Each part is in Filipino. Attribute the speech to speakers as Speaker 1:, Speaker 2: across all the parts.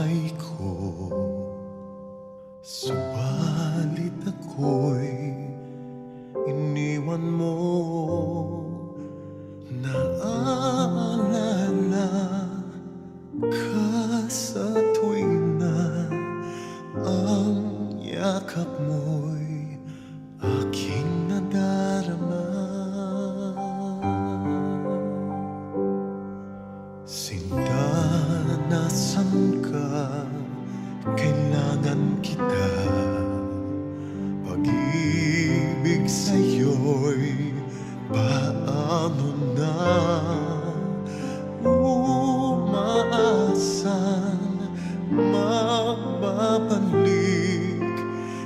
Speaker 1: buhay ko. Subalit ako'y iniwan mo. Naaalala ka sa tuwing na ang yakap mo'y aking nadarama. Sinta, nasan ka? Kailangan kita. Pag-ibig sa'yo'y paano na? Umaasan magbabalik.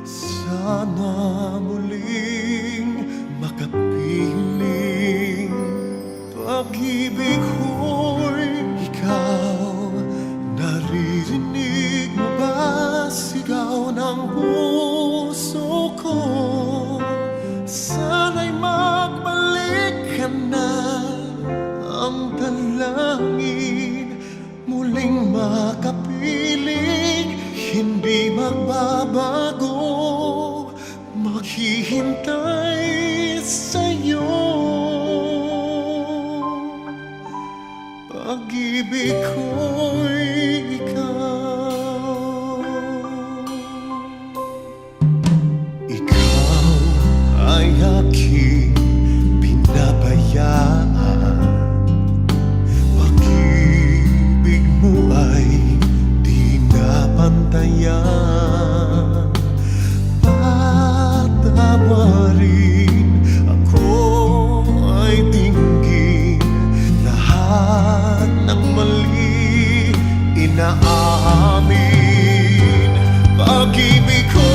Speaker 1: Sana muling makapiling. Pag-ibig ko'y ikaw. Naririnig mo ba sigaw ng puso ko? Sana'y magbalik ka na. Ang dalangin muling makapiling. Hindi magbabago, maghihintay sa'yo. Pag-ibig ko'y ikaw. Ikaw ay aking pinabayaan. Pag-ibig mo ay di napantayan. Patawarin ako ay dinggin. Lahat ng mali inaamin. Pag-ibig ko